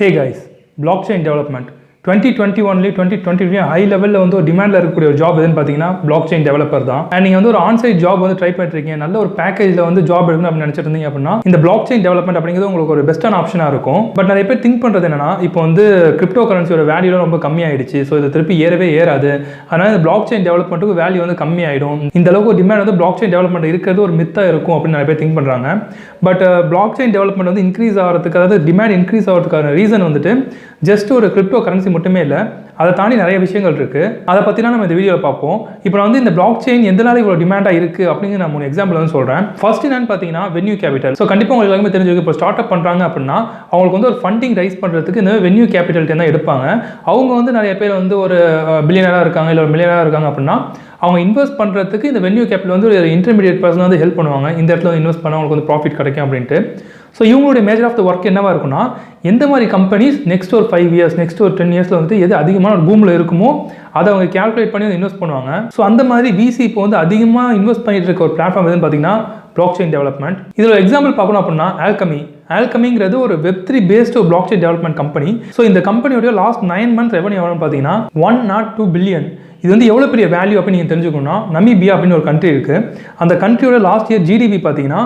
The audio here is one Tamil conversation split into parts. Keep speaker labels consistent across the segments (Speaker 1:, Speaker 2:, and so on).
Speaker 1: Hey guys, blockchain development 2021 2022 high லெவலில் வந்து ஒரு டிமாண்டில் இருக்கக்கூடிய ஒரு ஜாப் எதுன்னு பார்த்தீங்கன்னா blockchain developer தான். அண்ட் நீங்கள் வந்து ஒரு ஆன்சைட் ஜாப் வந்து ட்ரை பண்ணிருக்கீங்க, நல்ல ஒரு பேக்கேஜில் வந்து ஜாப் எடுக்கணும் அப்படின்னு நினச்சிருந்தீங்க அப்படின்னா இந்த blockchain development அப்படிங்கிறது உங்களுக்கு ஒரு பெஸ்ட்டான ஆப்ஷனாக இருக்கும். பட் நிறைய பேர் திங்க் பண்ணுறது என்னன்னா, இப்போ வந்து கிரிப்டோ கரன்சியோட வேல்யூலாம் ரொம்ப கம்மியாயிடுச்சு, ஸோ இது திருப்பி ஏறாது, அதனால் இந்த blockchain developmentக்கு வேல்யூ வந்து கம்மியாயிடும், இந்த அளவுக்கு ஒரு டிமாண்ட் வந்து blockchain development இருக்கிறது ஒரு மித்தாக இருக்கும் அப்படின்னு நிறைய பேர் திங்க் பண்ணுறாங்க. பட் blockchain development வந்து இன்க்ரீஸ் ஆகிறதுக்கு, அதாவது டிமாண்ட் இன்க்ரீஸ் ஆகிறதுக்கான ரீசன் வந்துட்டு ஜஸ்ட் ஒரு கிரிப்டோ கரன்சி மட்டுமே இல்லை, அதை தாண்டி நிறைய விஷயங்கள் இருக்குது. அதை பற்றினா நம்ம இந்த வீடியோவில் பார்ப்போம். இப்போ நான் வந்து இந்த பிளாக் செயின் எந்தனால இவ்வளோ டிமாண்டாக இருக்குது அப்படிங்கிற நான் 3 எக்ஸாம்பிள் வந்து சொல்கிறேன். ஃபர்ஸ்ட் என்னன்னு பார்த்தீங்கன்னா வென்யூ கேபிட்டல். ஸோ கண்டிப்பாக உங்களுக்கு எல்லாமே தெரிஞ்சிருக்கு, இப்போ ஸ்டார்ட் அப் பண்ணுறாங்க அப்படின்னா அவங்களுக்கு வந்து ஒரு ஃபண்டிங் ரைஸ் பண்ணுறதுக்கு இந்த வென்யூ கேபிட்டல் தான் எடுப்பாங்க. அவங்க வந்து நிறைய பேர் வந்து ஒரு பில்லியனராக இருக்காங்க, இல்லை ஒரு மில்லியனராக இருக்காங்க அப்படின்னா அவங்க இன்வெஸ்ட் பண்ணுறதுக்கு இந்த வென்யூ கேபிட்டல் வந்து ஒரு இன்டர்மீடியேட் பர்சன் வந்து ஹெல்ப் பண்ணுவாங்க, இந்த இடத்துல வந்து இன்வெஸ்ட் பண்ணால் அவங்களுக்கு வந்து ப்ராஃபிட் கிடைக்கும் அப்படின்ட்டு. ஸோ இவங்களுடைய மேஜர் ஆஃப் த ஒர்க் என்னவாக இருக்குன்னா, எந்த மாதிரி கம்பெனிஸ் நெக்ஸ்ட் ஒரு 5 இயர்ஸ் நெக்ஸ்ட் ஒரு 10 இயர்ஸில் வந்து எது அதிகமான ஒரு பூமில் இருக்குமோ அதை அவங்க கேல்குலேட் பண்ணி வந்து இன்வெஸ்ட் பண்ணுவாங்க. ஸோ அந்த மாதிரி VC இப்போ வந்து அதிகமாக இன்வெஸ்ட் பண்ணிட்டு இருக்க ஒரு பிளாட்ஃபார்ம் எதுன்னு பார்த்தீங்கன்னா blockchain development. இதில் ஒரு எக்ஸாம்பிள் பார்க்கணும் அப்படின்னா ஆல்கமிங்கிறது ஒரு Web3 பேஸ்டு ஒரு blockchain development கம்பெனி. ஸோ இந்த கம்பெனியோட லாஸ்ட் 9 months ரெவன்யூ எவ்வளோன்னு பார்த்தீங்கன்னா 102 பில்லியன். இது வந்து எவ்வளோ பெரிய வேல்யூ அப்படின்னு நீங்கள் தெரிஞ்சுக்கணும்னா, நமீபியா அப்படின்னு ஒரு கண்ட்ரி இருக்குது, அந்த கண்ட்ரியோட லாஸ்ட் இயர் ஜிடிபி பார்த்தீங்கன்னா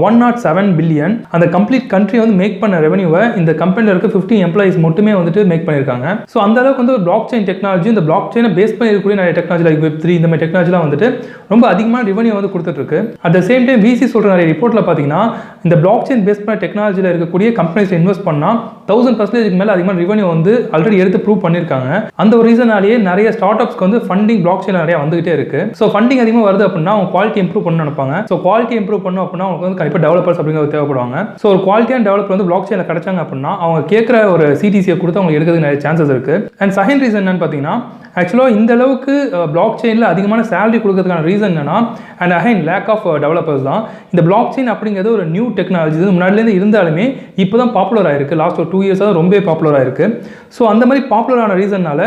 Speaker 1: 107 பில்லியன். அந்த கம்ப்ளீட் கண்ட்ரி வந்து மேக் பண்ண ரெவன்யூவை இந்த கம்பெனியில் இருக்க 15 எம்ப்ளாயிஸ் மட்டுமே வந்துட்டு மேக் பண்ணியிருக்காங்க. ஸோ அந்த அளவுக்கு வந்து ஒரு பிளாக் செயின் டெக்னாலஜி, இந்த பிளாக் செயினை பேஸ் பண்ணி இருக்கக்கூடிய நிறைய டெக்னாலஜி லைக் Web3 இந்த மாதிரி டெக்னாலஜிலாம் வந்துட்டு ரொம்ப அதிகமான ரெவன்யூ வந்து கொடுத்துட்ருக்கு. At the same time VC சொல்கிற நிறைய ரிப்போர்ட்டில் பார்த்தீங்கன்னா இந்த பிளாக் செயின் பேஸ் பண்ண டெக்னாலஜியில் இருக்கக்கூடிய கம்பெனிஸில் இன்வெஸ்ட் பண்ணால் 1000% மேலே அதிகமான ரெவன்யூ வந்து ஆல்ரெடி எடுத்து ப்ரூவ் பண்ணியிருக்காங்க. அந்த ஒரு ரீசனாலேயே நிறைய ஸ்டார்ட் அப்ஸ்க்கு வந்து ஃபண்டிங் பிளாக் செயின் நிறைய வந்துகிட்டே இருக்கு. ஸோ ஃபண்டிங் அதிகமாக வருது அப்படின்னா அவங்க குவாலிட்டி இம்ப்ரூவ் பண்ண நினைப்பாங்க. ஸோ குவாலிட்டி இம்ப்ரூவ் பண்ணணும் அப்படின்னா அவங்க வந்து கண்டிப்பாக டெவலப்பர்ஸ் அப்படிங்கிறது தேவைப்படுவாங்க. ஸோ ஒரு குவாலிட்டியான டெவலப்பர் வந்து பிளாக் செயினில் கிடைச்சாங்க அப்படின்னா அவங்க கேட்குற ஒரு சிடிசியை கொடுத்து அவங்க எடுக்கிறதுக்கு நிறைய சான்சஸ் இருக்கு. அண்ட் செகண்ட் ரீசன் என்னன்னு பார்த்தீங்கன்னா, ஆக்சுவலாக இந்த அளவுக்கு பிளாக் செயினில் அதிகமான சேலரி கொடுக்கறதுக்கான ரீசன் என்னன்னா, and again lack of developers தான். இந்த பிளாக் செயின் அப்படிங்கிறது ஒரு நியூ டெக்னாலஜி, இது முன்னாடிலேருந்து இருந்தாலுமே இப்போ தான் பாப்புலர் ஆயிருக்கு, லாஸ்ட் ஒரு 2 இயர்ஸாக ரொம்ப பாப்புலர் ஆயிருக்கு. ஸோ அந்த மாதிரி பாப்புலரான ரீசன்னால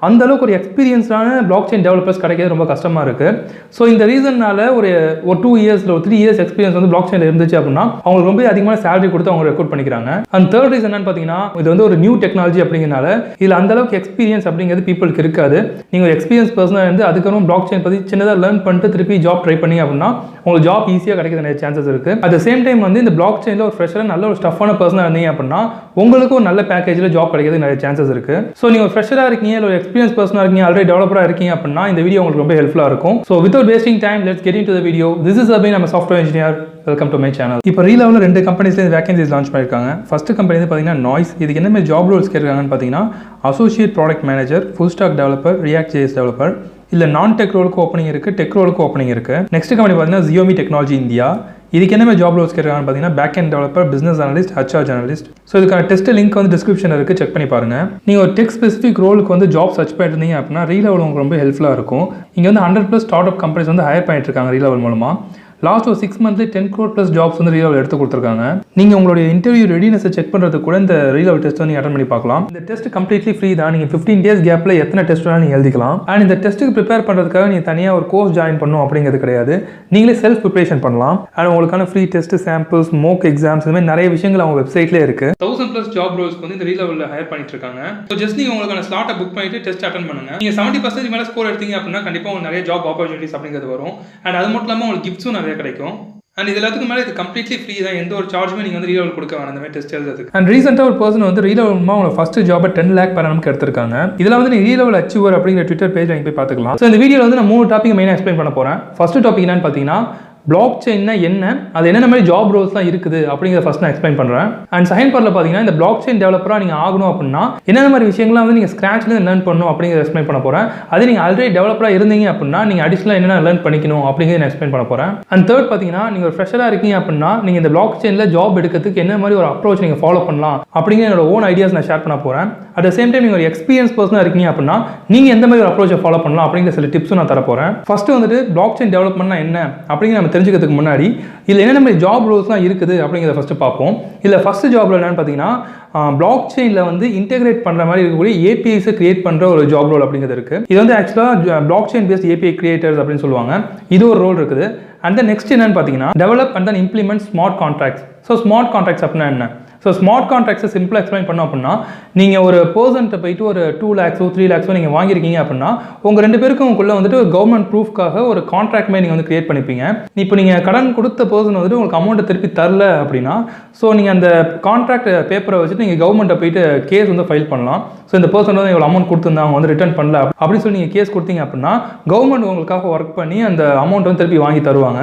Speaker 1: அந்த அளவுக்கு ஒரு எக்ஸ்பீரியன்ஸான பிளாக் செயின் டெவலப்பர்ஸ் கிடைக்கிறது ரொம்ப கஷ்டமாக இருக்குது. ஸோ இந்த ரீசன்னால ஒரு 2 இயர்ஸில் ஒரு 3 இயர்ஸ் எக்ஸ்பீரியன்ஸ் வந்து பிளாக் செயினில் இருந்துச்சு அப்படின்னா அவங்களுக்கு ரொம்ப அதிகமான சேலரி கொடுத்து அவங்க ரெக்ரூட் பண்ணிக்கிறாங்க. அண்ட் தேர்ட் ரீசன் என்னன்னு பார்த்தீங்கன்னா, இது வந்து ஒரு நியூ டெக்னாலஜி அப்படிங்கிறனால இதில் அந்த அளவுக்கு எக்ஸ்பீரியன்ஸ் அப்படிங்கிறது பீப்புளுக்கு இருக்காது. நீங்கள் ஒரு எக்ஸ்பீரியன்ஸ் பர்சனாக இருந்து அதுக்கப்புறம் பிளாக் செயின் பற்றி சின்னதாக லேர்ன் பண்ணிட்டு திருப்பி ஜாப் ட்ரை பண்ணி அப்படின்னா உங்களுக்கு ஜாப் ஈஸியாக கிடைக்கிற நிறைய சான்சஸ் இருக்குது. அட் த சேம் டைம் வந்து இந்த பிளாக் செயினில் ஒரு ஃப்ரெஷராக நல்ல ஒரு ஸ்டஃபான பர்சனாக இருந்தீங்க அப்படின்னா உங்களுக்கு ஒரு நல்ல பேக்கேஜில் ஜாப் கிடைக்கிறது நிறைய சான்சஸ் இருக்குது. ஸோ நீங்கள் ஒரு ஃப்ரெஷராக இருக்கீங்க, இல்லை ஒரு எக்ஸ்பீரியன்ஸ் பர்சனாக இருக்கீங்க, ஆல்ரெடி டெவலப்பராக இருக்கீங்க அப்படின்னா இந்த வீடியோ உங்களுக்கு ரொம்ப ஹெல்ப்ஃபுல்லாக இருக்கும். So without wasting time let's get into the video. This is abin, I'm a software engineer. Welcome to my channel. இப்போ ரீலெவலில் 2 கம்பெனிஸ்லேருந்து வேகன்சிஸ் லான்ச் பண்ணியிருக்காங்க. ஃபர்ஸ்ட் கம்பெனி வந்து பார்த்தீங்கன்னா நாய்ஸ். இதுக்கு என்ன மாதிரி ஜாப் ரோல்ஸ் கேட்குறாங்கன்னு பார்த்தீங்கன்னா associate product manager, Fullstack developer, React.js developer. இல்லை நான் டெக் ரோலுக்கு ஓப்பனிங் இருக்குது, டெக் ரோலுக்கு ஓப்பனிங் இருக்குது. நெக்ஸ்ட் கம்பெனி பார்த்தீங்கன்னா Xiaomi டெக்னாலஜி இந்தியா. இதுக்கு என்ன மாதிரி ஜாப் ரோல்ஸ் கேட்குறாங்கன்னு பார்த்தீங்கன்னா back end developer, business analyst, HR journalist. So இதுக்கான டெஸ்ட் லிங்க் வந்து டிஸ்கிரிப்ஷனில் இருக்குது, செக் பண்ணி பாருங்கள். நீங்கள் ஒரு டெக் ஸ்பெசிஃபிக் ரோலுக்கு வந்து ஜாப் சர்ச் பண்ணிருந்தீங்க அப்படின்னா ரீலெவல் உங்களுக்கு ரொம்ப ஹெல்ப்ஃபுல்லாக இருக்கும். இங்கே வந்து 100+ ஸ்டார்ட் அப் கம்பெனிஸ் வந்து ஹையர் பண்ணிட்டு இருக்காங்க ரீலெவல் மூலமாக. லாஸ்ட் ஒரு 6 மந்த்லேயே 10 crore+ ஜாப்ஸ் வந்து ரீலெவல் எடுத்து கொடுத்துருக்காங்க. நீங்கள் உங்களுடைய இன்டர்வியூ ரெடினஸை செக் பண்ணுறது கூட இந்த ரீலெவல் டெஸ்ட் வந்து அட்டன் பண்ணி பார்க்கலாம். இந்த டெஸ்ட் கம்ப்ளீட்லி ஃப்ரீ தான். நீங்கள் 15 days கேப்பில் எத்தனை டெஸ்ட் வேணாலும் நீங்கள் எழுதிக்கலாம். அண்ட் இந்த டெஸ்ட்டுக்கு ப்ரிப்பேர் பண்ணுறதுக்காக நீங்கள் தனியாக ஒரு கோர்ஸ் ஜாயின் பண்ணணும் அப்படிங்கிறது கிடையாது, நீங்களே செல்ஃப் ப்ரிப்பரேஷன் பண்ணலாம். அண்ட் உங்களுக்கான ஃப்ரீ டெஸ்ட், சாம்பிள்ஸ், மோக் எக்ஸாம்ஸ், இந்த மாதிரி நிறைய விஷயங்கள் அவங்க வெப்சைட்லேயே இருக்குது. 1000+ ஜாப் ரோல்ஸ்க்கு வந்து இந்த ரீலெவலில் ஹையர் பண்ணிட்டு இருக்காங்க. ஸோ ஜஸ்ட் நீங்கள் உங்களுக்கான ஸ்லாட்டை புக் பண்ணிட்டு டெஸ்ட் அட்டன் பண்ணுங்க. நீங்கள் 70% மேலே ஸ்கோர் எடுத்தீங்க அப்படின்னா கண்டிப்பாக உங்களுக்கு நிறைய ஜாப் ஆப்பர்ச்சுனிட்டிஸ் அப்படிங்கிறது வரும். அண்ட் அது மட்டும் இல்லாமல் உங்களுக்கு கிஃப்ட்ஸும் நிறைய கிடைக்கும். அண்ட் இது எல்லாத்துக்கு மேலே இது கம்ப்ளீட்லி ஃப்ரீ தான், எந்த ஒரு சார்ஜுமே நீங்கள் வந்து ரீலெவல் கொடுக்க வேணும் இந்த மாதிரி டெஸ்ட் எழுதுறதுக்கு. அண்ட் ரீசெண்டாக ஒரு பர்சன் வந்து ரீலெவல் அவங்க ஃபர்ஸ்ட் ஜாபை 10 lakh per annum எடுத்திருக்காங்க. இதில் வந்து நீங்கள் ரீலெவல் அச்சீவர் அப்படிங்கிற ட்விட்டர் பேஜ் நீங்கள் போய் பார்த்துக்கலாம். ஸோ இந்த வீடியோவில் வந்து நான் 3 டாபிக் மெயினாக எக்ஸ்பிளைன் பண்ண போகிறேன். ஃபர்ஸ்ட் டாபிக் என்னன்னு பார்த்தீங்கன்னா பிளாக் செயின்னா என்ன, அது என்னென்ன மாதிரி ஜாப் ரோல்ஸ்லாம் இருக்குது அப்படிங்கிறத ஃபர்ஸ்ட் நான் எக்ஸ்பிளைன் பண்ணுறேன். அண்ட் செகண்ட் பார்ட்டில் பார்த்தீங்கன்னா இந்த பிளாக் செயின் டெவலப்பராக நீங்கள் ஆகணும் அப்படின்னா என்னென்ன மாதிரி விஷயங்கள்லாம் வந்து நீங்கள் ஸ்க்ராட்ச்லேருந்து லேர்ன் பண்ணணும் அப்படிங்கிறத எக்ஸ்பிளைன் பண்ண போகிறேன். அது நீங்கள் ஆல்ரெடி டெவலப்பராக இருந்தீங்க அப்படின்னா நீங்கள் அடிஷனலாக என்னென்ன லேர்ன் பண்ணிக்கணும் அப்படிங்கிறத நான் எக்ஸ்பிளைன் பண்ண போகிறேன். அண்ட் தேர்ட் பார்த்தீங்கன்னா நீங்கள் ஒரு ஃப்ரெஷராக இருக்கீங்க அப்படின்னா நீங்கள் இந்த பிளாக் செயினில் ஜாப் எடுக்கிறதுக்கு என்ன மாதிரி ஒரு அப்ரோச் நீங்கள் ஃபாலோ பண்ணலாம் அப்படிங்கிற என்னோட ஓன் ஐடியாஸ் நான் ஷேர் பண்ண போகிறேன். அட் த சேம் டைம் நீங்கள் ஒரு எக்ஸ்பீரியன்ஸ் பர்சனாக இருக்கீங்க அப்படின்னா நீங்கள் எந்த மாதிரி ஒரு அப்ரோச்சை ஃபாலோ பண்ணலாம் அப்படிங்கிற சில டிப்ஸும் நான் தர போகிறேன். ஃபர்ஸ்ட் வந்துட்டு பிளாக் செயின் டெவலப்மெண்ட்னா என்ன அப்படிங்கிற நம்ம தெரிஞ்சுக்கிறதுக்கு முன்னாடி இதில் என்னென்ன மாதிரி ஜாப் ரோல்ஸ்லாம் இருக்குது அப்படிங்கிறத ஃபஸ்ட்டு பார்ப்போம். இதில் ஃபஸ்ட்டு ஜாப் ரோல் என்னென்னு பார்த்தீங்கன்னா பிளாக் செயினில் வந்து இன்டெகிரேட் பண்ணுற மாதிரி இருக்கக்கூடிய ஏபிஐஸை கிரியேட் பண்ணுற ஒரு ஜாப் ரோல் அப்படிங்கிறது இருக்குது. இது வந்து ஆக்சுவலாக block chain based API creators அப்படின்னு சொல்லுவாங்க. இது ஒரு ரோல் இருக்குது. அண்ட் தென் நெக்ஸ்ட் என்னன்னு பார்த்தீங்கன்னா develop and then implement smart contracts. So smart contracts அப்படின்னா என்ன? ஸோ ஸோ ஸ்மார்ட் கான்ட்ராக்ட்ஸை சிம்பிளாக எக்ஸ்பிளைன் பண்ணோம் அப்படின்னா, நீங்கள் ஒரு பர்சன்ட்ட போயிட்டு ஒரு 2 lakhs 3 lakhs நீங்கள் வாங்கியிருக்கீங்க அப்படின்னா, உங்கள் 2 பேருக்கும் உங்களுக்குள்ள வந்துட்டு ஒரு கவர்மெண்ட் ப்ரூஃப்காக ஒரு கான்ட்ராக்ட் மாதிரி நீங்கள் வந்து கிரியேட் பண்ணிப்பீங்க. இப்போ நீங்கள் கடன் கொடுத்த பர்சன் வந்துட்டு உங்களுக்கு அமௌண்ட்டை திருப்பி தரல அப்படின்னா, ஸோ நீங்கள் அந்த கான்ட்ராக்ட் பேப்பரை வச்சுட்டு நீங்கள் கவர்மெண்ட்டை போயிட்டு கேஸ் வந்து ஃபைல் பண்ணலாம். ஸோ இந்த பர்சன் வந்து இவ்வளோ அமௌண்ட் கொடுத்துருந்தாங்க, அவங்க வந்து ரிட்டர்ன் பண்ணல அப்படின்னு சொல்லி நீங்கள் கேஸ் கொடுத்தீங்க அப்படின்னா, கவர்மெண்ட் உங்களுக்காக ஒர்க் பண்ணி அந்த அமௌண்ட் வந்து திருப்பி வாங்கி தருவாங்க.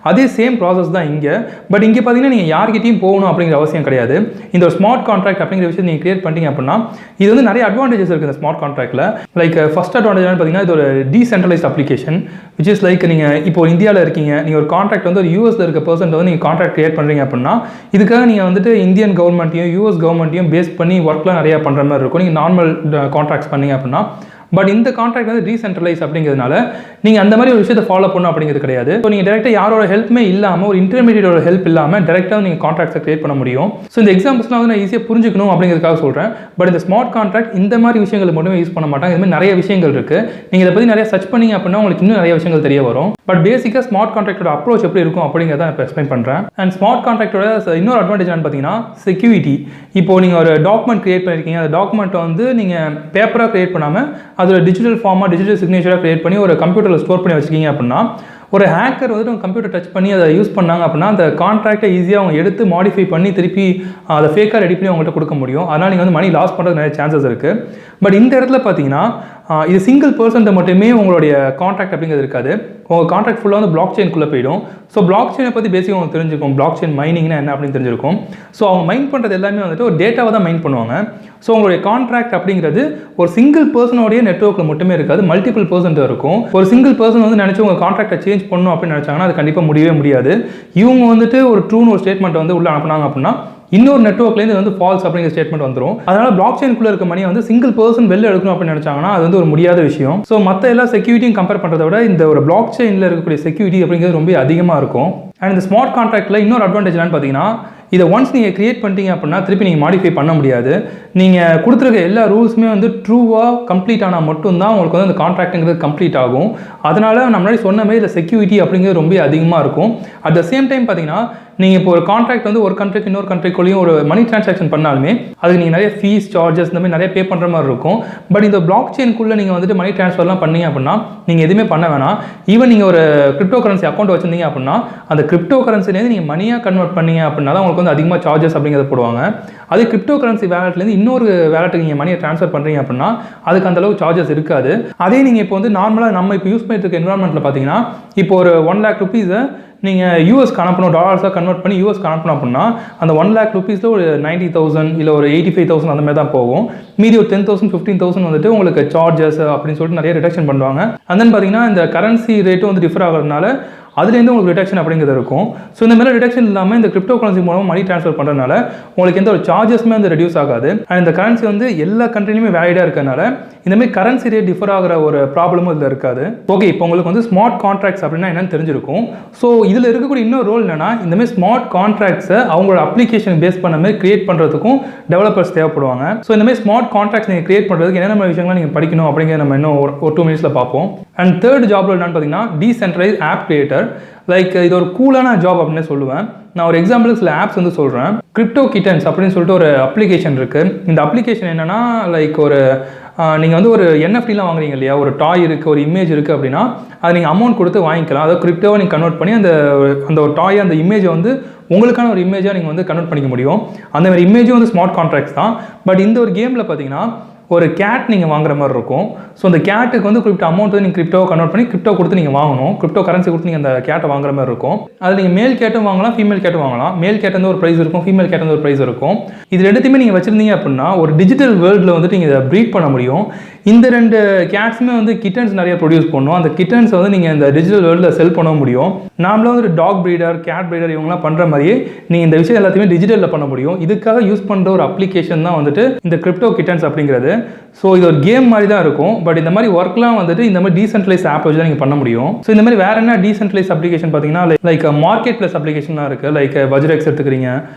Speaker 1: அதே சேம் ப்ராசஸ் தான் இங்கே. பட் இங்கே பார்த்தீங்கன்னா நீங்கள் யார்கிட்டையும் போகணும் அப்படிங்கிற அவசியம் கிடையாது. இந்த ஒரு ஸ்மார்ட் கான்ட்ராக்ட் அப்படிங்கிற விஷயம் நீங்கள் கிரியேட் பண்ணிட்டீங்க அப்படின்னா, இது வந்து நிறைய அட்வான்டேஜஸ் இருக்குது இந்த ஸ்மார்ட் கான்ட்ராக்டில். லைக் ஃபர்ஸ்ட் அட்வான்டேஜ் பார்த்தீங்கன்னா, இது ஒரு decentralised application, which is like நீங்கள் இப்போ இந்தியாவில் இருக்கீங்க, நீங்கள் ஒரு கான்ட்ராக்ட் வந்து ஒரு யூஎஸ்ல இருக்க பர்சன் வந்து நீங்கள் கான்ட்ராக்ட் கிரியேட் பண்ணுறீங்க அப்படின்னா, இதுக்காக நீங்கள் வந்துட்டு இந்தியன் கவர்மெண்ட்டையும் யூஎஸ் கவர்மெண்ட்டையும் பேஸ் பண்ணி ஒர்க்லாம் நிறையா பண்ணுற மாதிரி இருக்கும் நீங்கள் நார்மல் கான்ட்ராக்ட்ஸ் பண்ணீங்க அப்படின்னா. பட் இந்த கான்ட்ராக்ட் வந்து டீசென்ட்ரலைஸ் அப்படிங்கிறதுனால நீங்கள் அந்த மாதிரி ஒரு விஷயத்தை ஃபாலோ பண்ணணும் அப்படிங்கிறது கிடையாது. ஸோ நீங்கள் டேரெக்டாக யாரோட ஹெல்ப்புமே இல்லாமல், ஒரு இன்டர்மீடியேட்டோட ஹெல்ப் இல்லாமல் டேரெக்டாக நீங்கள் கான்ட்ராக்ட்ஸை கிரியேட் பண்ண முடியும். ஸோ இந்த எக்ஸாம்பிள்ஸ்லாம் வந்து நான் ஈஸியாக புரிஞ்சுக்கணும் அப்படிங்கிறதுக்காக சொல்கிறேன். பட் இந்த ஸ்மார்ட் கான்ட்ராக்ட் இந்த மாதிரி விஷயங்கள் மட்டுமே யூஸ் பண்ண மாட்டாங்க. இதுமாதிரி நிறைய விஷயங்கள் இருக்குது. நீங்கள் இதை பற்றி நிறைய சர்ச் பண்ணிங்க அப்படின்னா உங்களுக்கு இன்னும் நிறைய விஷயங்கள் தெரிய வரும். பட் பேசிக்காக ஸ்மார்ட் கான்ட்ராக்டோட அப்ரோச் எப்படி இருக்கும் அப்படிங்கிறத நான் இப்போ எக்ஸ்பிளைன் பண்ணுறேன். அண்ட் ஸ்மார்ட் கான்ட்ராக்டோட இன்னொரு அட்வான்டேஜ் என்னன்னு பார்த்தீங்கன்னா செக்யூரிட்டி. இப்போ நீங்கள் ஒரு டாக்குமெண்ட் கிரியேட் பண்ணியிருக்கீங்க, அந்த டாக்குமெண்ட்டை வந்து நீங்கள் பேப்பராக கிரியேட் பண்ணாமல் அதோட டிஜிட்டல் ஃபார்மாக டிஜிட்டல் சிக்னேச்சராக கிரியேட் பண்ணி ஒரு கம்ப்யூட்டரில் ஸ்டோர் பண்ணி வச்சுக்கிங்க அப்படின்னா, ஒரு ஹேக்கர் வந்துட்டு உங்கள் கம்ப்யூட்டர் டச் பண்ணி அதை யூஸ் பண்ணாங்க அப்படின்னா, அந்த கான்ட்ராக்டை ஈஸியாக அவங்க எடுத்து மாடிஃபை பண்ணி திருப்பி அதை ஃபேக்காக ரெடி பண்ணி அவங்கள்ட்ட கொடுக்க முடியும். அதனால் நீங்கள் வந்து மணி லாஸ் பண்ணுறது நிறைய சான்சஸ் இருக்குது. பட் இந்த இடத்துல பார்த்தீங்கன்னா இது சிங்கிள் பர்சன்ட்டை மட்டுமே உங்களுடைய கான்ட்ராக்ட் அப்படிங்கிறது இருக்காது. உங்கள் கான்ட்ராக்ட் ஃபுல்லாக வந்து பிளாக் செயின்குள்ளே போயிடும். ஸோ பிளாக் செயினை பற்றி பேசிக் உங்களுக்கு தெரிஞ்சிருக்கும், பிளாக் செயின் மைனிங்னா என்ன அப்படின்னு தெரிஞ்சிருக்கும். ஸோ அவங்க மைன் பண்ணுறது எல்லாமே வந்துட்டு ஒரு டேட்டாவை தான் மைன் பண்ணுவாங்க. ஸோ உங்களுடைய கான்ட்ராக்ட் அப்படிங்கிறது ஒரு சிங்கிள் பர்சனோடைய நெட்வொர்க்கில் மட்டுமே இருக்காது, மல்டிபிள் பர்சன்ட் இருக்கும். ஒரு சிங்கிள் பர்சன் வந்து நினச்சி உங்கள் கான்ட்ராக்டை சேஞ்ச் பண்ணணும் அப்படின்னு நினச்சாங்கன்னா அது கண்டிப்பாக முடியவே முடியாது. இவங்க வந்துட்டு ஒரு ட்ரூன்னு ஒரு ஸ்டேட்மெண்ட் வந்து உள்ள அனுப்புனாங்க அப்படின்னா, இன்னொரு நெட்வொர்க்லேருந்து வந்து ஃபால்ஸ் அப்படிங்கிற ஸ்டேட்மெண்ட் வந்துடும். அதனால் பிளாக் செயின்குள்ளே இருக்க மணியை வந்து சிங்கிள் பர்சன் வெளில எடுக்கணும் அப்படின்னு நினச்சாங்கன்னா அது வந்து ஒரு முடியாத விஷயம். ஸோ மற்ற எல்லா செக்யூரிட்டியும் கம்பேர் பண்ணுறத விட இந்த ஒரு பிளாக் செயினில் இருக்கக்கூடிய செக்யூரிட்டி அப்படிங்கிறது ரொம்ப அதிகமாக இருக்கும். அண்ட் இந்த ஸ்மார்ட் கான்ட்ராக்டில் இன்னொரு அட்வான்டேஜ் என்னன்னு பார்த்தீங்கன்னா, இதை ஒன்ஸ் நீங்கள் கிரியேட் பண்ணிட்டீங்க அப்படின்னா திருப்பி நீங்கள் மாடிஃபை பண்ண முடியாது. நீங்கள் கொடுத்துருக்க எல்லா ரூல்ஸுமே வந்து ட்ரூவாக கம்ப்ளீட் ஆனால் மட்டும்தான் உங்களுக்கு வந்து அந்த கான்ட்ராக்ட்டுங்கிறது கம்ப்ளீட் ஆகும். அதனால் நம்ம முன்னாடி சொன்ன மாதிரி இந்த செக்யூரிட்டி அப்படிங்கிறது ரொம்ப அதிகமாக இருக்கும். அட் த சேம் டைம் பார்த்தீங்கன்னா, நீங்கள் இப்போ ஒரு கான்ட்ராக்ட் வந்து ஒரு கண்ட்ரிக்கு இன்னொரு கண்ட்ரிக்குள்ளேயும் ஒரு மணி டிரான்சாக்ஷன் பண்ணாலுமே அதுக்கு நீங்கள் நிறைய ஃபீஸ் சார்ஜஸ் இந்த மாதிரி நிறைய பே பண்ணுற மாதிரி இருக்கும். பட் இந்த பிளாக் செயின்குள்ளே நீங்கள் வந்துட்டு மணி ட்ரான்ஸ்ஃபர்லாம் பண்ணீங்க அப்படின்னா நீங்கள் எதுவுமே பண்ண வேணாம். ஈவன் நீங்கள் ஒரு கிரிப்டோ கரன்சி அக்கௌண்ட் வச்சிருந்தீங்க அப்படின்னா அந்த கிரிப்டோ கரன்சிலேருந்து நீங்கள் மணியாக கன்வெர்ட் பண்ணீங்க அப்படின்னா தான் உங்களுக்கு வந்து அதிகமாக சார்ஜஸ் அப்படிங்கிறத போடுவாங்க. அதே கிரிப்டோ கரன்சி வேலட்லேருந்து இன்னொரு வேலட்டுக்கு நீங்கள் மணியை ட்ரான்ஸ்ஃபர் பண்ணுறீங்க அப்படின்னா அதுக்கு அந்தளவுக்கு சார்ஜஸ் இருக்காது. அதே நீங்கள் இப்போ வந்து நார்மலாக நம்ம இப்போ யூஸ் பண்ணிட்டு இருக்க என்வரான்மெண்ட்டில் பார்த்தீங்கன்னா, இப்போ ஒரு 1 lakh rupees நீங்கள் யூஎஸ்க்கு அனுப்பணும், டாலர்ஸாக கன்வெர்ட் பண்ணி யூஎஸ்க்கு அனுப்பணும் அப்படின்னா அந்த 1 lakh rupees ஒரு 90,000 இல்லை ஒரு 85,000 அந்த மாதிரி தான் போகும். மீதி ஒரு 10,000 15,000 வந்துட்டு உங்களுக்கு சார்ஜஸ் அப்படின்னு சொல்லிட்டு நிறைய ரிடக்ஷன் பண்ணுவாங்க. அண்ட் தென் பார்த்தீங்கன்னா இந்த கரன்சி ரேட்டும் வந்து டிஃபர் ஆகிறதுனால அதுலேருந்து உங்களுக்கு ரிடக்ஷன் அப்படிங்கிறது இருக்கும். ஸோ இந்த மாதிரி ரிடக்ஷன் இல்லாமல் இந்த கிரிப்டோ கரன்சி மூலமாக மணி ட்ரான்ஸ்ஃபர் பண்ணுறதுனால உங்களுக்கு எந்த ஒரு சார்ஜஸ்மே வந்து ரெடியூஸ் ஆகாது. அண்ட் இந்த கரன்சி வந்து எல்லா கண்ட்ரிலையுமே வேலிடாக இருக்கிறதுனால இந்தமாதிரி கரன்சி ரேட் டிஃபர் ஆகிற ஒரு ப்ராப்ளமும் இதில் இருக்காது. ஓகே, இப்போ உங்களுக்கு வந்து ஸ்மார்ட் கான்ட்ராக்ட்ஸ் அப்படின்னா என்னன்னு தெரிஞ்சிருக்கும். ஸோ இதில் இருக்கக்கூடிய இன்னொரு ரோல் என்னன்னா, இந்தமாதிரி ஸ்மார்ட் கான்ட்ராக்ட்ஸை அவங்களோட அப்ளிகேஷன் பேஸ் பண்ண மாதிரி கிரியேட் பண்ணுறதுக்கும் டெவலப்பர்ஸ் தேவைப்படுவாங்க. ஸோ இந்தமாதிரி ஸ்மார்ட் கான்ட்ராக்ட்ஸ் நீங்கள் கிரியேட் பண்ணுறதுக்கு என்னென்ன விஷயங்கள் நீங்கள் படிக்கணும் அப்படிங்கிறத நம்ம இன்னும் ஒரு 2 minutes பார்ப்போம். அண்ட் தேர்ட் ஜாப் என்னன்னு பார்த்தீங்கன்னா டீசென்ட்ரலைஸ் ஆப் கிரியேட்டர். லைக் இது ஒரு கூலான ஜாப் அப்படின்னு சொல்லுவேன். நான் ஒரு எக்ஸாம்பிளுக்கு சில ஆப்ஸ் வந்து சொல்கிறேன். கிரிப்டோ கிட்டன்ஸ் அப்படின்னு சொல்லிட்டு ஒரு அப்ளிகேஷன் இருக்குது. இந்த அப்ளிகேஷன் என்னென்னா, லைக் ஒரு நீங்கள் வந்து ஒரு என்எஃப்டிலாம் வாங்குறீங்க இல்லையா, ஒரு டாய் இருக்குது, ஒரு இமேஜ் இருக்குது அப்படின்னா அதை நீங்கள் அமௌண்ட் கொடுத்து வாங்கிக்கலாம். அதாவது கிரிப்டோவை நீங்கள் கன்வெர்ட் பண்ணி அந்த ஒரு டாய் அந்த இமேஜை வந்து உங்களுக்கான ஒரு இமேஜாக நீங்கள் வந்து கன்வெர்ட் பண்ணிக்க முடியும். அந்த மாதிரி இமேஜும் வந்து ஸ்மார்ட் கான்ட்ராக்ட்ஸ் தான். பட் இந்த ஒரு கேமில் பார்த்தீங்கன்னா ஒரு கேட் நீங்கள் வாங்குற மாதிரி இருக்கும். ஸோ அந்த கேட்டுக்கு வந்து குறிப்பிட்ட அமௌண்ட் வந்து நீங்கள் கிரிப்டோ கன்வெர்ட் பண்ணி கிரிப்டோ கொடுத்து நீங்கள் வாங்கணும். கிரிப்டோ கரன்சி கொடுத்து நீங்கள் அந்த கேட்டை வாங்குற மாதிரி இருக்கும். அது நீங்கள் மேல் கேட்டும் வாங்கலாம், ஃபீமேல் கேட்டும் வாங்கலாம். மேல் கேட் வந்து ஒரு ப்ரைஸ் இருக்கும், ஃபீமேல் கேட் வந்து ஒரு ப்ரைஸ் இருக்கும். இது ரெண்டுத்தையுமே நீங்கள் வச்சிருந்தீங்க அப்படின்னா ஒரு டிஜிட்டல் வேர்ல்டில் வந்துட்டு நீங்கள் இதை ப்ரீட் பண்ண முடியும். இந்த 2 கேட்ஸுமே வந்து கிட்டன்ஸ் நிறைய ப்ரொடியூஸ் பண்ணும். அந்த கிட்டன்ஸ் வந்து நீங்கள் இந்த டிஜிட்டல் வேர்ல்டில் செல் பண்ண முடியும். நாமளும் வந்து டாக் ப்ரீடர், கேட் ப்ரீடர் இவங்கலாம் பண்ணுற மாதிரியே நீங்கள் இந்த விஷயம் எல்லாத்தையுமே டிஜிட்டலில் பண்ண முடியும். இதுக்காக யூஸ் பண்ணுற ஒரு அப்ளிகேஷன் தான் வந்துட்டு இந்த கிரிப்டோ கிட்டன்ஸ் அப்படிங்கிறது. ஸோ இது ஒரு கேம் மாதிரி தான் இருக்கும். பட் இந்த மாதிரி ஒர்க்லாம் வந்துட்டு இந்த மாதிரி டீசென்ட்ரலைஸ் ஆப் வச்சு தான் நீங்கள் பண்ண முடியும். ஸோ இந்த மாதிரி வேற என்ன டீசென்ட்ரலைஸ் அப்ளிகேஷன் பார்த்தீங்கன்னா லைக் மார்க்கெட் பிளஸ் அப்ளிகேஷன்லாம் இருக்குது. லைக் வஜ்ரெக்ஸ் எடுத்துக்கிறீங்க,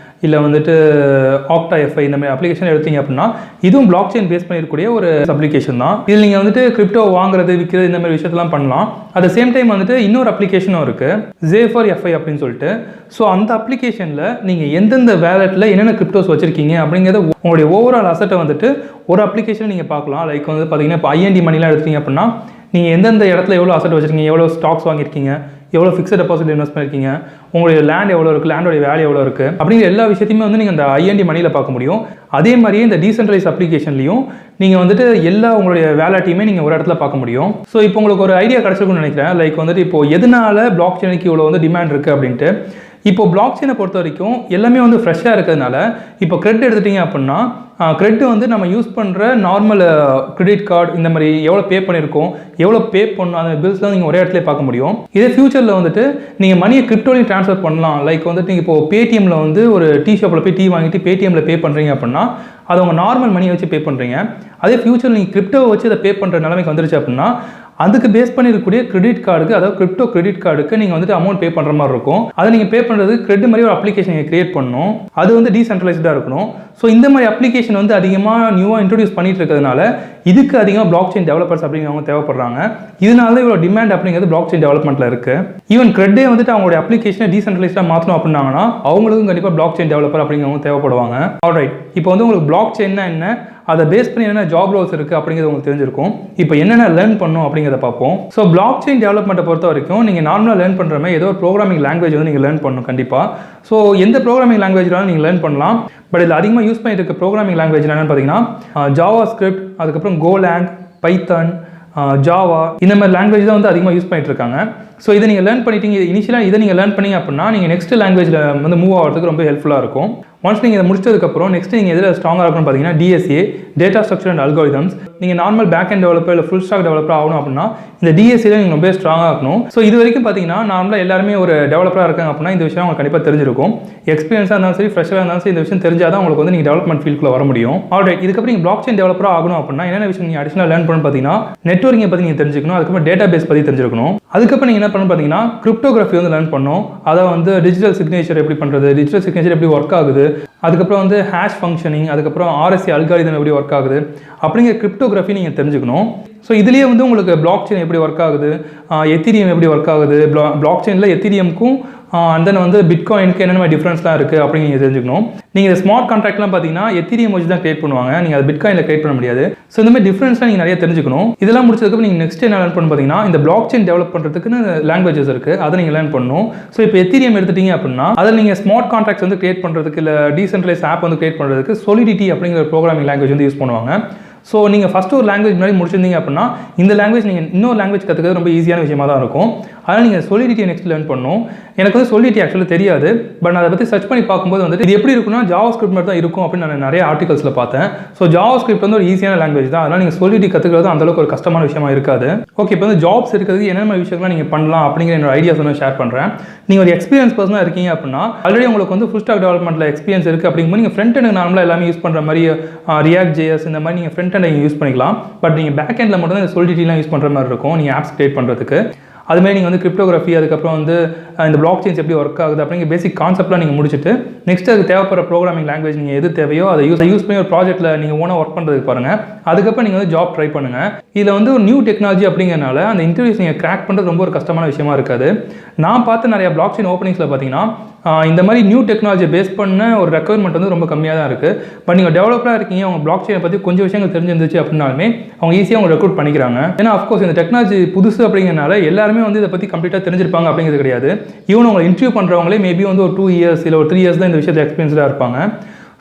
Speaker 1: இல்லை வந்துட்டு FI இந்த மாதிரி அப்ளிகேஷன் எடுத்தீங்க அப்படின்னா இதுவும் பிளாக் செயின் பேஸ் பண்ணிருக்கக்கூடிய ஒரு அப்ளிகேஷன் தான். இதில் நீங்கள் வந்துட்டு கிரிப்டோ வாங்குறது விற்கிறது இந்த மாதிரி விஷயத்தெல்லாம் பண்ணலாம். அட் த சேம் டைம் வந்துட்டு இன்னொரு அப்ளிகேஷனும் இருக்கு, Zephyr FI அப்படின்னு சொல்லிட்டு. ஸோ அந்த அப்ளிகேஷனில் நீங்கள் எந்தெந்த வேலெட்டில் என்னென்ன கிரிப்டோஸ் வச்சிருக்கீங்க அப்படிங்கிறத உங்களுடைய ஓவரால் அசட்டை வந்துட்டு ஒரு அப்ளிகேஷன் நீங்கள் பார்க்கலாம். லைக் வந்து பார்த்தீங்கன்னா இப்போ IND மணிலாம் எடுத்தீங்க அப்படின்னா நீங்கள் எந்தெந்த இடத்துல எவ்வளோ அசட் வச்சிருக்கீங்க, எவ்வளோ ஸ்டாக்ஸ் வாங்கியிருக்கீங்க, எவ்வளோ ஃபிக்ஸட் டெபாசிட் இன்வெஸ்ட் பண்ணியிருக்கீங்க, உங்களுடைய லேண்ட் எவ்வளோ இருக்குது, லேண்டோட வேல்யூ எவ்வளோ இருக்குது அப்படிங்கிற எல்லா விஷயத்தையுமே வந்து நீங்கள் அந்த IND மணியில் பார்க்க முடியும். அதே மாதிரியே இந்த டீசென்ட்ரலைஸ் அப்ளிகேஷன்லையும் நீங்கள் வந்துட்டு எல்லா உங்களுடைய வேலைட்டையுமே நீங்கள் ஒரு இடத்துல பார்க்க முடியும். ஸோ இப்போ உங்களுக்கு ஒரு ஐடியா கிடச்சிருக்குன்னு நினைக்கிறேன். லைக் வந்துட்டு இப்போ எதனால பிளாக் செயினுக்கு இவ்வளோ வந்து டிமாண்ட் இருக்குது அப்படின்ட்டு. இப்போ பிளாக் செயினை பொறுத்த வரைக்கும் எல்லாமே வந்து ஃப்ரெஷ்ஷாக இருக்கிறதுனால இப்போ கிரெடிட் எடுத்துட்டீங்க அப்படின்னா கிரெடிட் வந்து நம்ம யூஸ் பண்ணுற நார்மல் கிரெடிட் கார்டு இந்த மாதிரி எவ்வளோ பே பண்ணியிருக்கோம், எவ்வளோ பே பண்ணணும், அந்த பில்ஸ்லாம் நீங்கள் ஒரே இடத்துல பார்க்க முடியும். இதே ஃபியூச்சரில் வந்துட்டு நீங்கள் மணியை கிரிப்டோலையும் ட்ரான்ஸ்ஃபர் பண்ணலாம். லைக் வந்துட்டு நீங்கள் இப்போ பேடிஎம்மில் வந்து ஒரு டீ ஷாப்பில் போய் டீ வாங்கிட்டு பேடிஎம்மில் பே பண்ணுறீங்க அப்படின்னா அதை உங்கள் நார்மல் மணியை வச்சு பே பண்ணுறீங்க. அதே ஃபியூச்சரில் நீங்கள் கிரிப்டோவை வச்சு அதை பே பண்ணுற நிலைமைக்கு வந்துருச்சு அப்படின்னா அதுக்கு பேஸ் பண்ணிருக்கக்கூடிய கிரெடிட் கார்டுக்கு, அதாவது கிரிப்டோ கிரெடிட் கார்டுக்கு நீங்கள் வந்துட்டு அமௌண்ட் பே பண்ணுற மாதிரி இருக்கும். அதை நீங்கள் பே பண்ணுறது கிரெடிட் மாதிரி ஒரு அப்ளிகேஷன் நீங்கள் கிரியேட் பண்ணணும். அது வந்து டீசென்ட்ரலைஸ்டாக இருக்கணும். ஸோ இந்த மாதிரி அப்ளிகேஷன் வந்து அதிகமாக நியூவாக இன்ட்ரடியூஸ் பண்ணிட்டு இருக்கிறதுனால இதுக்கு அதிகமாக பிளாக் செயின் டெவலப்பர்ஸ் அப்படிங்கிறவங்க தேவைப்படுறாங்க. இதனால தான் இவ்வளோ டிமாண்ட் அப்படிங்கிறது பிளாக் செயின் டெவலப்மெண்ட்டில் இருக்குது. ஈவன் கிரெட்டே வந்துட்டு அவங்களுடைய அப்ளிகேஷனை டீசென்ட்ரலைஸ்டாக மாற்றணும் அப்படின்னாங்கன்னா அவங்களுக்கும் கண்டிப்பாக பிளாக் செயின் டெவலப்பர் அப்படிங்கிறவங்க தேவைப்படுவாங்க. ஆல்ரைட், இப்போ வந்து உங்களுக்கு பிளாக் செயின்னா என்ன, அதை பேஸ் பண்ணி என்னென்ன ஜாப் ரோல்ஸ் இருக்குது அப்படிங்கிறது உங்களுக்கு தெரிஞ்சிருக்கும். இப்போ என்னென்ன லேர்ன் பண்ணணும் அப்படிங்கிறத பார்ப்போம். ஸோ பிளாக் செயின் டெவலப்மெண்ட்டை பொறுத்த வரைக்கும் நீங்கள் நார்மலாக லேர்ன் பண்ணுற மாதிரி ஏதோ ஒரு ப்ரோக்ராமிங் லாங்குவேஜ் வந்து நீங்கள் லேர்ன் பண்ணணும் கண்டிப்பாக. ஸோ எந்த ப்ரோக்ராமிங் லாங்குவேஜ்னாலும் நீங்கள் லேர்ன் பண்ணலாம். பட் இதில் அதிகமாக யூஸ் பண்ணிட்டு இருக்க ப்ரோக்ராமிங் லாங்குவேஜ் என்னென்னு பார்த்தீங்கன்னா ஜாவா ஸ்கிரிப்ட், அதுக்கப்புறம் கோலாங், பைத்தான், ஜாவா இந்த மாதிரி லாங்குவேஜ் தான் வந்து அதிகமாக யூஸ் பண்ணிட்டு இருக்காங்க. ஸோ இதை நீங்கள் லேர்ன் பண்ணிட்டீங்க, இனிஷியலாக இதை நீங்கள் லேர்ன் பண்ணீங்க அப்படின்னா நீங்கள் நெக்ஸ்ட் லாங்குவேஜில் வந்து மூவ் ஆகிறதுக்கு ரொம்ப ஹெல்ப்ஃபுல்லாக இருக்கும். ஒன்ஸ் நீங்கள் இதை முடிச்சதுக்கப்புறம் நெக்ஸ்ட் நீங்கள் எதில் ஸ்ட்ராங்காக இருக்கணும்னு பார்த்தீங்கன்னா DSA, data structure and algorithms. நீங்கள் நார்மல் பேக் அண்ட் டெவலப்பர் இல்லை ஃபுல் ஸ்டாக் டெவலப்பர் ஆகணும் அப்படின்னா இந்த DSAல நீங்கள் ரொம்ப ஸ்ட்ராங்காக இருக்கணும். ஸோ இது வரைக்கும் பார்த்தீங்கன்னா நார்மலாக எல்லாருமே ஒரு டெவலப்பராக இருக்காங்க அப்படின்னா இந்த விஷயம் உங்களுக்கு கண்டிப்பாக தெரிஞ்சிருக்கும். எக்ஸ்பீரியன்ஸாக இருந்தாலும் சரி, ஃப்ரெஷராக இருந்தாலும் சரி, இந்த விஷயம் தெரிஞ்சால் தான் உங்களுக்கு வந்து நீங்கள் டெவலப்மெண்ட் ஃபீல்டுக்குள்ள வர முடியும். ஆல்ரைட், இதுக்கப்புறம் நீங்கள் பிளாக் செயின் டெவலப்பராக ஆகணும் அப்படின்னா என்னென்ன விஷயம் நீங்கள் அடிஷனலாக லேர்ன் பண்ணணும் பார்த்தீங்கன்னா நெட்வொர்க்கிங்கை பற்றி நீங்கள் தெரிஞ்சுக்கணும். அதுக்கப்புறம் டேட்டா பேஸ் பற்றி தெரிஞ்சிருக்கணும். அதுக்கப்புறம் நீங்கள் என்ன பண்ணணும் பார்த்தீங்கன்னா கிரிப்டோகிராஃபி வந்து லேர்ன் பண்ணணும். அதை வந்து டிஜிட்டல் சிக்னேச்சர் எப்படி பண்ணுறது, டிஜிட்டல் சிக்னேச்சர் எப்படி ஒர்க் ஆகுது, அதுக்கப்புறம் வந்து ஹேஷ் ஃபங்க்ஷனிங், அதுக்கப்புறம் RSA அல்காரிதம் எப்படி ஒர்க் ஆகுது அப்படிங்கிற கிரிப்டோகிராஃபி நீங்கள் தெரிஞ்சுக்கணும். ஸோ இதுலேயே வந்து உங்களுக்கு பிளாக் செயின் எப்படி ஒர்க் ஆகுது, எத்தீரியம் எப்படி ஒர்க் ஆகுது, பிளாக் செயினில் எத்தீரியமுக்கும் அண்ட் தென் வந்து பிட்காயினுக்கு என்னென்ன டிஃப்ரென்ஸ்லாம் இருக்குது அப்படின்னு நீங்கள் தெரிஞ்சுக்கணும். நீங்கள் ஸ்மார்ட் கான்ட்ராக்ட்லாம் பார்த்தீங்கன்னா எத்தீரியம் வச்சு தான் கிரியேட் பண்ணுவாங்க, நீங்கள் அது பிட்காயினில் கிரியேட் பண்ண முடியாது. ஸோ இந்த மாதிரி டிஃப்ரென்ஸ்லாம் நீங்கள் நிறைய தெரிஞ்சுக்கணும். இதெல்லாம் முடிச்சதுக்கப்புறம் நீங்கள் நெக்ஸ்ட் என்ன லேர்ன் பண்ண பார்த்தீங்கன்னா இந்த பிளாக் செயின் டெவலப் பண்ணுறதுக்குன்னு லாங்குவேஜஸ் இருக்குது, அதை நீங்கள் லேர்ன் பண்ணணும். ஸோ இப்போ எத்தீரியம் எடுத்துட்டீங்க அப்படின்னா அதில் நீங்கள் ஸ்மார்ட் கான்ட்ராக்ட்ஸ் வந்து கிரியேட் பண்ணுறதுக்கு இல்லை டீசென்ட்ரலைஸ் ஆப் வந்து கிரியேட் பண்ணுறதுக்கு Solidity அப்படிங்கிற ப்ரோக்ராமிங் லாங்குவேஜ் வந்து யூஸ் பண்ணுவாங்க. ஸோ நீங்கள் ஃபஸ்ட்டு ஒரு லாங்குவேஜ் முன்னாடி முடிச்சிருந்தீங்க அப்படின்னா இந்த லாங்குவேஜ் நீங்கள் இன்னொரு லாங்குவேஜ் கற்றுக்கிறது ரொம்ப ஈஸியான விஷயமா தான் இருக்கும். அதனால் நீங்கள் Solidity நெக்ஸ்ட் லேர்ன் பண்ணணும். எனக்கு வந்து Solidity ஆக்சுவலாக தெரியாது, பட் நான் அதை பற்றி சர்ச் பண்ணி பார்க்கும்போது வந்துட்டு இது எப்படி இருக்குன்னா ஜாவா ஸ்கிரிப்ட் மாதிரி தான் இருக்கும் அப்படின்னு நான் நிறைய ஆர்டிகல்ஸில் பார்த்தேன். ஸோ ஜாவா ஸ்கிரிப்ட் வந்து ஒரு ஈஸியான லாங்குவேஜ் தான், அதனால் நீங்கள் Solidity கற்றுக்கிறது அந்தளவுக்கு ஒரு கஷ்டமான விஷயமா இருக்காது. ஓகே, இப்போ வந்து ஜாப்ஸ் இருக்கிறதுக்கு என்னென்ன விஷயங்கள்லாம் நீங்கள் பண்ணலாம் அப்படிங்கிற என்னோட ஐடியாஸ் வந்து ஷேர் பண்ணுறேன். நீங்கள் ஒரு எக்ஸ்பீரியன்ஸ் பர்சனாக இருக்கீங்க அப்படின்னா ஆல்ரெடி உங்களுக்கு வந்து ஃபுல் ஸ்டாக் டெவலப்மெண்ட்டில் எக்ஸ்பீரியன்ஸ் இருக்குது அப்படிங்கும்போது நீங்கள் ஃப்ரண்ட் எண்ட் நார்மலாக எல்லாமே யூஸ் பண்ணுற மாதிரி React JS இந்த மாதிரி நீங்கள் ஃப்ரண்ட் எண்ட் யூஸ் பண்ணிக்கலாம். பட் நீங்கள் பேக் எண்டில் மட்டும் தான் இந்த Solidityலாம் யூஸ் பண்ணுற மாதிரி இருக்கும் நீங்கள் ஆப்ஸ் கிரியேட் பண்ணுறதுக்கு. அதுமாதிரி நீங்கள் வந்து கிரிப்டோகிராஃபி, அதுக்கப்புறம் வந்து இந்த பிளாக் செயின்ஸ் எப்படி ஒர்க் ஆகுது அப்படிங்கிற பேசிக் கான்செப்ட்லாம் நீங்கள் முடிச்சுட்டு நெக்ஸ்ட் அதுக்கு தேவைப்படுற ப்ரோக்ராமிங் லாங்குவேஜ் நீங்கள் எது தேவையோ அதை யூஸ் பண்ணி ஒரு ப்ராஜெக்ட்டில் நீங்கள் ஓனாக ஒர்க் பண்ணுறதுக்கு பாருங்கள். அதுக்கப்புறம் நீங்கள் வந்து ஜாப் ட்ரை பண்ணுங்கள். இதில் வந்து ஒரு நியூ டெக்னாலஜி அப்படிங்கிறனால அந்த இன்டர்வியூஸ் நீங்கள் கிராக் பண்ணுறது ரொம்ப ஒரு கஷ்டமான விஷயமா இருக்காது. நான் பார்த்து நிறைய பிளாக் செயின் ஓப்பனிங்ஸில் பார்த்தீங்கன்னா இந்த மாதிரி நியூ டெக்னாலஜி பேஸ் பண்ண ஒரு ரெக்குவயர்மெண்ட் வந்து ரொம்ப கம்மியாக தான் இருக்குது. பட் நீங்கள் டெவலப்பராக இருக்கீங்க, அவங்க பிளாக் செயினை பற்றி கொஞ்சம் விஷயங்கள் தெரிஞ்சிருந்துச்சு அப்படின்னாலுமே அவங்க ஈஸியாக அவங்க ரெக்ரூட் பண்ணிக்கிறாங்க. ஏன்னா அஃப்கோர்ஸ் இந்த டெக்னாலஜி புதுசு அப்படிங்கிறனால எல்லாருமே வந்து இதை பற்றி கம்ப்ளீட்டாக தெரிஞ்சிருப்பாங்க அப்படிங்கிறது கிடையாது. ஈவன் உங்களை இன்டர்வியூ பண்ணுறவங்களே மேபி வந்து ஒரு 2 இயர்ஸ் இல்லை ஒரு 3 இயர்ஸ் தான் இந்த விஷயத்தை எக்ஸ்பீரியன்ஸாக இருப்பாங்க.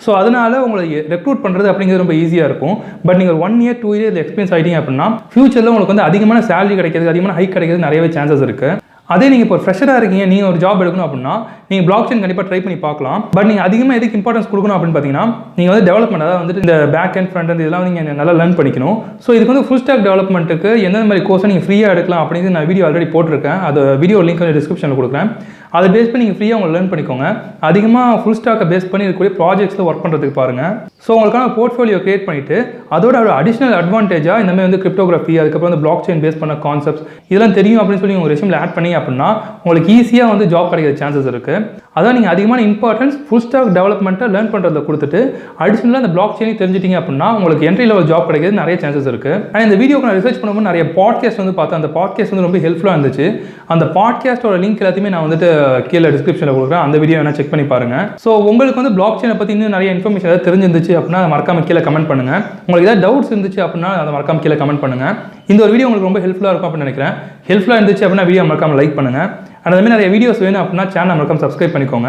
Speaker 1: ஸோ அதனால் உங்களை ரெக்ரூட் பண்ணுறது அப்படிங்கிறது ரொம்ப ஈஸியாக இருக்கும். பட் நீங்கள் 1 இயர் 2 இயர் எக்ஸ்பீரியன்ஸ் ஆகிட்டீங்க அப்படின்னா ஃபியூச்சரில் உங்களுக்கு வந்து அதிகமான சேலரி கிடைக்கிறது, அதிகமான ஹைக் கிடைக்கிறது நிறையவே சான்சஸ் இருக்குது. அதே நீங்கள் இப்போ ஃப்ரெஷராக இருக்கீங்க, நீங்கள் ஒரு ஜாப் எடுக்கணும் அப்படின்னா நீங்கள் பிளாக் செயின் கண்டிப்பாக ட்ரை பண்ணி பார்க்கலாம். பட் நீங்கள் அதிகமாக எதுக்கு இம்பார்ட்டன்ஸ் கொடுக்கணும் அப்படின்னு பார்த்தீங்கன்னா நீங்கள் வந்து டெவலப்மெண்ட், அதாவது வந்துட்டு இந்த பேக் அண்ட் ஃப்ரண்ட் அண்ட் இதெல்லாம் நீங்கள் நல்லா லேர்ன் பண்ணிக்கணும். ஸோ இதுக்கு வந்து ஃபுல் ஸ்டாக் டெவலப்மெண்ட்டுக்கு எந்த மாதிரி கோர்ஸை நீங்கள் ஃப்ரீயாக எடுக்கலாம் அப்படின்னு நான் வீடியோ ஆல்ரெடி போட்டிருக்கேன். அது வீடியோ லிங்க் வந்து டிஸ்கிரிப்ஷனில் கொடுக்குறேன். அதை பேஸ் பண்ணி நீங்கள் ஃப்ரீயாக உங்களை லேர்ன் பண்ணிக்கோங்க. அதிகமாக ஃபுல் ஸ்டாக்கை பேஸ் பண்ணி இருக்கக்கூடிய ப்ராஜெக்ட்ஸில் ஒர்க் பண்ணுறதுக்கு பாருங்கள். ஸோ உங்களுக்கான போர்ட்ஃபோலியோ கிரியேட் பண்ணிவிட்டு அதோட ஒரு அடிஷனல் அட்வான்டேஜாக இந்த மாதிரி வந்து கிரிப்டோகிராஃபி, அதுக்கப்புறம் வந்து பிளாக் செயின் பேஸ் பண்ண கான்செப்ட்ஸ் இதெல்லாம் தெரியும் அப்படின்னு சொல்லி உங்கள் ரெஸ்யூமில் ஆட் பண்ணி அப்படின்னா உங்களுக்கு ஈஸியாக வந்து ஜாப் கிடைக்கிற சான்சஸ் இருக்குது. அதான் நீங்கள் அதிகமான இம்பார்ட்டன்ஸ் ஃபுல் ஸ்டாக் டெவலப்மெண்ட்டை லேர்ன் பண்ணுறத கொடுத்துட்டு அடிஷனலாக அந்த பிளாக் செயினை தெரிஞ்சிட்டிங்க அப்படின்னா உங்களுக்கு என்ட்ரி லெவல் ஜாப் கிடைக்கிறது நிறைய சான்சஸ் இருக்குது. அண்ட் இந்த வீடியோக்கு நான் ரிசர்ச் பண்ணும்போது நிறைய பாட்காஸ்ட் வந்து பார்த்தேன். அந்த பாட்காஸ்ட் வந்து ரொம்ப ஹெல்ப்ஃபுல்லாக இருந்துச்சு. அந்த பாட்காஸ்ட்டோட லிங்க் எல்லாத்தையுமே நான் வந்துட்டு கீழே டிஸ்கிரிப்ஷனில் கொடுக்குறேன். அந்த வீடியோ வேணால் செக் பண்ணி பாருங்கள். ஸோ உங்களுக்கு வந்து பிளாக் செயினை பற்றி இன்னும் நிறைய இன்ஃபர்மேஷன் ஏதாவது தெரிஞ்சிருந்துச்சு அப்படின்னா அதை மறக்காம கீழே கமெண்ட் பண்ணுங்கள். உங்களுக்கு ஏதாவது டவுட்ஸ் இருந்துச்சு அப்படின்னா அதை மறக்காம கீழே கமெண்ட் பண்ணுங்கள். இந்த ஒரு வீடியோ உங்களுக்கு ரொம்ப ஹெல்ப்ஃபுல்லாக இருக்கும் அப்படின்னு நினைக்கிறேன். ஹெல்ப்ஃபுல்லாக இருந்துச்சு அப்படின்னா வீடியோ மறக்காம லைக் பண்ணுங்கள். அண்ட் அதுமாதிரி நிறைய வீடியோஸ் வேணும் அப்படின்னா சேனல் மறக்காம சப்ஸ்கிரைப் பண்ணிக்கோங்க.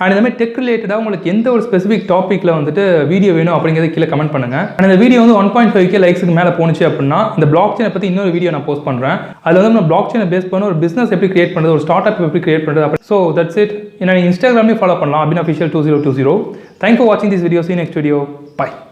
Speaker 1: அண்ட் இந்த மாதிரி டெக் ரிலேட்டடாக உங்களுக்கு எந்த ஒரு ஸ்பெசிஃபிக் டாப்பிக்கில் வந்துட்டு வீடியோ வேணும் அப்படிங்கிறத கீழே கமெண்ட் பண்ணுங்கள். அண்ட் இந்த வீடியோ வந்து 1.5K லைக்ஸுக்கு மேலே போணுச்சு அப்படின்னா இந்த பிளாக் செயினை பற்றி இன்னொரு வீடியோ நான் போஸ்ட் பண்ணுறேன். அதில் வந்து நம்ம பிளாக் செயினை பேஸ் பண்ண ஒரு பிஸ்னஸ் எப்படி கிரியேட் பண்ணுறது, ஒரு ஸ்டார்ட் அப் எப்படி கிரியேட் பண்ணுறது அப்படி. So that's it. என்ன நீங்கள் இன்ஸ்டாகிராம்லேயும் ஃபாலோ பண்ணலாம் abin official 2020. தேங்க்ஸ் ஃபார் வாட்சிங் this video. See you next video. Bye.